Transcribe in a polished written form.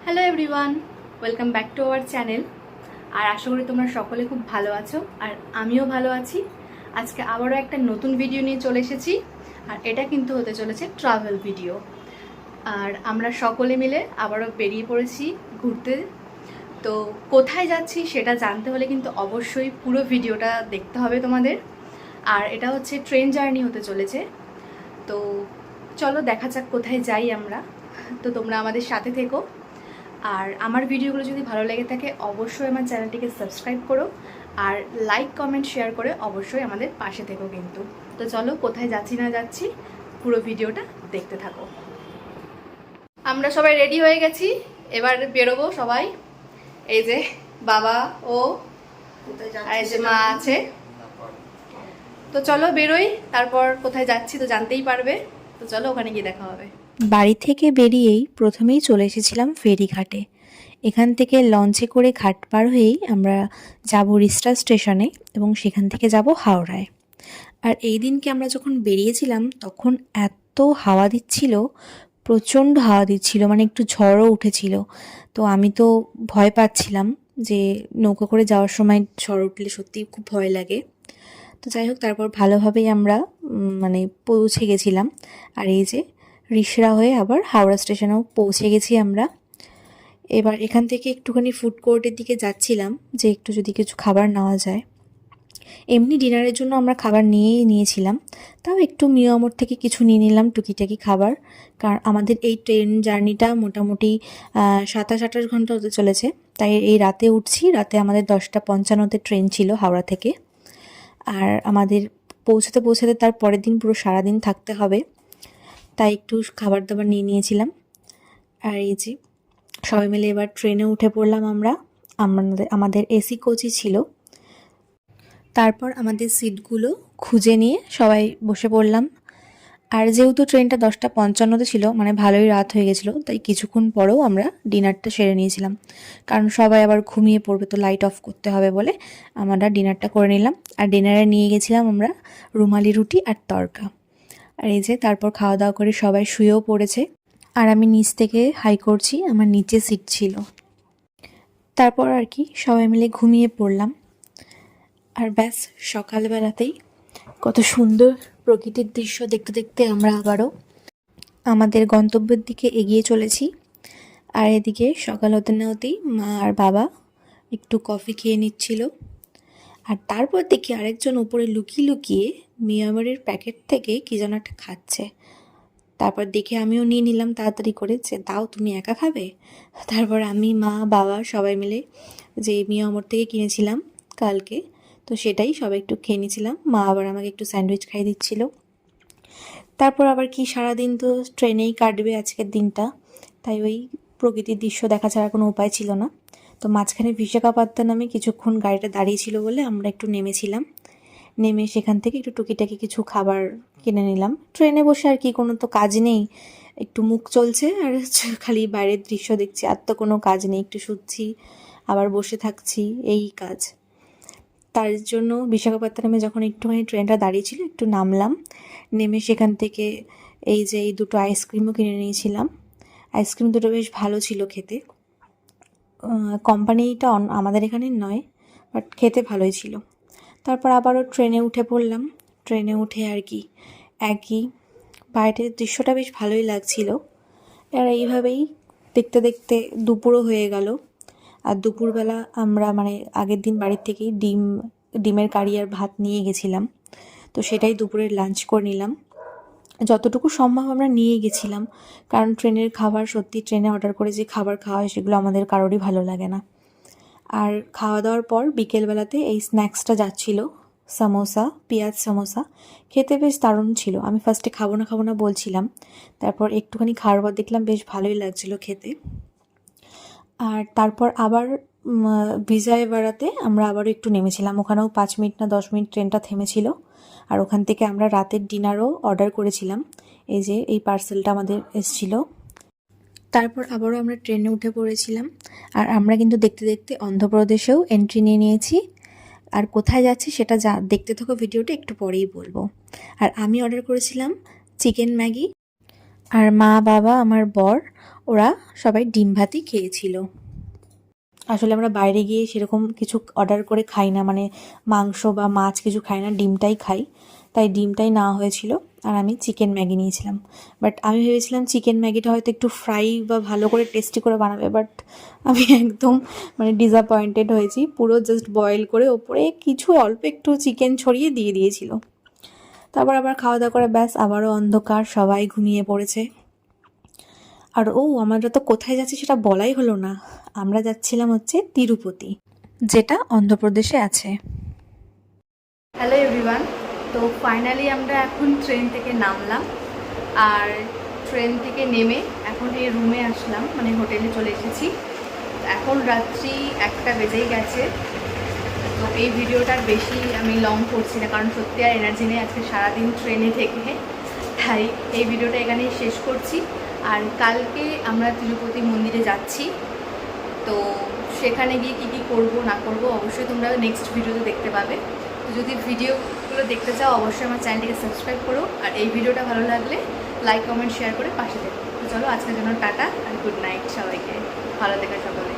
Hello everyone, welcome back to our channel. আর আশা করি তোমরা সকলে খুব ভালো আছো, আর আমিও ভালো আছি। আজকে আবারও একটা নতুন ভিডিও নিয়ে চলে এসেছি, আর এটা কিন্তু হতে চলেছে ট্রাভেল ভিডিও। আর আমরা সকলে মিলে আবারও বেরিয়ে পড়েছি ঘুরতে। তো কোথায় যাচ্ছি সেটা জানতে হলে কিন্তু অবশ্যই পুরো ভিডিওটা দেখতে হবে তোমাদের। আর এটা হচ্ছে ট্রেন জার্নি হতে চলেছে। তো চলো দেখা যাক কোথায় যাই আমরা। তো তোমরা আমাদের সাথে থেকো। আর আমার ভিডিওগুলো যদি ভালো লেগে থাকে অবশ্যই আমার চ্যানেলটিকে সাবস্ক্রাইব করো, আর লাইক কমেন্ট শেয়ার করে অবশ্যই আমাদের পাশে থেকো কিন্তু। তো চলো কোথায় যাচ্ছি না যাচ্ছি পুরো ভিডিওটা দেখতে থাকো। আমরা সবাই রেডি হয়ে গেছি, এবার বেরোবো সবাই। এই যে বাবা ও আর এই যে মা আছে। তো চলো বেরোই, তারপর কোথায় যাচ্ছি তো জানতেই পারবে। তো চলো ওখানে গিয়ে দেখা হবে। বাড়ি থেকে বেরিয়েই প্রথমেই চলে এসেছিলাম ফেরিঘাটে। এখান থেকে লঞ্চে করে ঘাট পার হয়েই আমরা যাব রিষ্টা স্টেশনে এবং সেখান থেকে যাব হাওড়ায়। আর এই দিনকে আমরা যখন বেরিয়েছিলাম তখন এত হাওয়া দিচ্ছিল, প্রচণ্ড হাওয়া দিচ্ছিল, মানে একটু ঝড়ও উঠেছিল। তো আমি তো ভয় পাচ্ছিলাম যে নৌকা করে যাওয়ার সময় ঝড় উঠলে সত্যিই খুব ভয় লাগে। তো যাই হোক, তারপর ভালোভাবেই আমরা মানে পৌঁছে গেছিলাম। আর এই যে রিষড়া হয়ে আবার হাওড়া স্টেশনেও পৌঁছে গেছি আমরা। এবার এখান থেকে একটুখানি ফুড কোর্টের দিকে যাচ্ছিলাম যে একটু যদি কিছু খাবার নেওয়া যায়। এমনি ডিনারের জন্য আমরা খাবার নিয়েই নিয়েছিলাম, তাও একটু মিয়ামোর থেকে কিছু নিয়ে নিলাম টুকিটাকি খাবার। কারণ আমাদের এই ট্রেন জার্নিটা মোটামুটি 27-28 ঘন্টা হতে চলেছে। তাই এই রাতে উঠছি, রাতে আমাদের 10:55-তে ট্রেন ছিল হাওড়া থেকে। আর আমাদের পৌঁছাতে পৌঁছাতে তার পরের দিন পুরো সারাদিন থাকতে হবে, তাই একটু খাবার দাবার নিয়ে নিয়েছিলাম। আর এই যে সবাই মিলে এবার ট্রেনে উঠে পড়লাম আমরা। আমাদের এসি কোচই ছিল। তারপর আমাদের সিটগুলো খুঁজে নিয়ে সবাই বসে পড়লাম। আর যেহেতু ট্রেনটা 10:55-তে ছিল, মানে ভালোই রাত হয়ে গেছিলো, তাই কিছুক্ষণ পরেও আমরা ডিনারটা সেরে নিয়েছিলাম। কারণ সবাই আবার ঘুমিয়ে পড়বে, তো লাইট অফ করতে হবে বলে আমরা ডিনারটা করে নিলাম। আর ডিনারে নিয়ে গেছিলাম আমরা রুমালি রুটি আর তড়কা। আর এই যে তারপর খাওয়া দাওয়া করে সবাই শুয়েও পড়েছে, আর আমি নিচ থেকে হাই করছি, আমার নিচে সিট ছিল। তারপর আর কি সবাই মিলে ঘুমিয়ে পড়লাম। আর ব্যাস সকালবেলাতেই কত সুন্দর প্রকৃতির দৃশ্য দেখতে দেখতে আমরা আবারও আমাদের গন্তব্যের দিকে এগিয়ে চলেছি। আর এদিকে সকাল হতে না হতেই মা আর বাবা একটু কফি খেয়ে নিচ্ছিল। আর তারপর দেখি আরেকজন উপরে লুকিয়ে লুকিয়ে মিয়ামারের প্যাকেট থেকে কী যেন একটা খাচ্ছে। তারপর দেখে আমিও নিয়ে নিলাম তাড়াতাড়ি করে, যে দাও, তুমি একা খাবে? তারপর আমি, মা, বাবা সবাই মিলে যে মিয়ামর থেকে কিনেছিলাম কালকে, তো সেটাই সবাই একটু খেয়ে নিয়েছিলাম। মা আবার আমাকে একটু স্যান্ডউইচ খাইয়ে দিচ্ছিল। তারপর আবার কি, সারাদিন তো ট্রেনেই কাটবে আজকের দিনটা, তাই ওই প্রকৃতির দৃশ্য দেখা ছাড়া কোনো উপায় ছিল না। তো মাঝখানে বিশাখাপত্তনমে কিছুক্ষণ গাড়িটা দাঁড়িয়েছিল বলে আমরা একটু নেমেছিলাম। নেমে সেখান থেকে একটু টুকিটাকি কিছু খাবার কিনে নিলাম। ট্রেনে বসে আর কি, কোনো তো কাজ নেই, একটু মুখ চলছে আর খালি বাইরের দৃশ্য দেখছি, আর তো কোনো কাজ নেই। একটু শুচ্ছি আবার বসে থাকছি, এই কাজ। তার জন্য বিশাখাপত্তনমে যখন একটুখানি ট্রেনটা দাঁড়িয়েছিল একটু নামলাম। নেমে সেখান থেকে এই যে এই দুটো আইসক্রিমও কিনে নিয়েছিলাম। আইসক্রিম দুটো বেশ ভালো ছিল খেতে। কোম্পানিটা আমাদের এখানে নয়, বাট খেতে ভালোই ছিল। তারপর আবারও ট্রেনে উঠে পড়লাম। ট্রেনে উঠে আর কি একই, বাইরের দৃশ্যটা বেশ ভালোই লাগছিল। আর এইভাবেই দেখতে দেখতে দুপুরও হয়ে গেল। আর দুপুরবেলা আমরা মানে আগের দিন বাড়ির থেকেই ডিমের কারি আর ভাত নিয়ে গেছিলাম, তো সেটাই দুপুরের লাঞ্চ করে নিলাম। যতটুকু সম্ভব আমরা নিয়ে গেছিলাম, কারণ ট্রেনের খাবার, সত্যি ট্রেনে অর্ডার করে যে খাবার খাওয়া হয় সেগুলো আমাদের কারোরই ভালো লাগে না। আর খাওয়া দাওয়ার পর বিকেলবেলাতে এই স্ন্যাক্সটা যাচ্ছিল, সামোসা, পেঁয়াজ সামোসা, খেতে বেশ দারুণ ছিল। আমি ফার্স্টে খাবো না বলছিলাম, তারপর একটুখানি খাওয়ার পর দেখলাম বেশ ভালোই লাগছিলো খেতে। আর তারপর আবার বিজয়ওয়াড়াতে আমরা আবারও একটু নেমেছিলাম। ওখানেও 5 মিনিট না 10 মিনিট ট্রেনটা থেমেছিল। আর ওখান থেকে আমরা রাতের ডিনারও অর্ডার করেছিলাম। এই যে এই পার্সেলটা আমাদের এসেছিলো। তারপর আবারও আমরা ট্রেনে উঠে পড়েছিলাম। আর আমরা কিন্তু দেখতে দেখতে অন্ধ্রপ্রদেশেও এন্ট্রি নিয়ে নিয়েছি। আর কোথায় যাচ্ছি সেটা দেখতে থাকো, ভিডিওটা একটু পরেই বলবো। আর আমি অর্ডার করেছিলাম চিকেন ম্যাগি, আর মা, বাবা, আমার বর ওরা সবাই ডিম ভাতই খেয়েছিল। আসলে আমরা বাইরে গিয়ে সেরকম কিছু অর্ডার করে খাই না, মানে মাংস বা মাছ কিছু খাই না, ডিমটাই খাই। তাই ডিমটাই নেওয়া হয়েছিল আর আমি চিকেন ম্যাগি নিয়েছিলাম। বাট আমি ভেবেছিলাম চিকেন ম্যাগিটা হয়তো একটু ফ্রাই বা ভালো করে টেস্টি করে বানাবে, বাট আমি একদম মানে ডিসঅ্যাপয়েন্টেড হয়েছি। পুরো জাস্ট বয়েল করে ওপরে কিছু অল্প একটু চিকেন ছড়িয়ে দিয়ে দিয়েছিল। তারপর আবার খাওয়া দাওয়া করে ব্যাস আবারও অন্ধকার, সবাই ঘুমিয়ে পড়েছে। আর আমরা তো কোথায় যাচ্ছি সেটা বলাই হলো না। আমরা যাচ্ছিলাম হচ্ছে তিরুপতি, যেটা অন্ধ্রপ্রদেশে আছে। হ্যালো এভরিওয়ান, তো ফাইনালি আমরা এখন ট্রেন থেকে নামলাম। আর ট্রেন থেকে নেমে এখন এই রুমে আসলাম, মানে হোটেলে চলে এসেছি। এখন রাত্রি 1টা বেজেই গেছে। তো এই ভিডিওটার বেশি আমি লং করছি না, কারণ সত্যি আর এনার্জি নেই আজকে সারাদিন ট্রেনে থেকে। তাই এই ভিডিওটা এখানেই শেষ করছি। আর কালকে আমরা তিরুপতি মন্দিরে যাচ্ছি, তো সেখানে গিয়ে কী কী করবো না করবো অবশ্যই তোমরা নেক্সট ভিডিওতে দেখতে পাবে। তো যদি ভিডিওগুলো দেখতে চাও অবশ্যই আমার চ্যানেলটিকে সাবস্ক্রাইব করো, আর এই ভিডিওটা ভালো লাগলে লাইক কমেন্ট শেয়ার করে পাশে দেখো। তো চলো আজকের জন্য টাটা আর গুড নাইট সবাইকে, ভালো থেকো সকলে।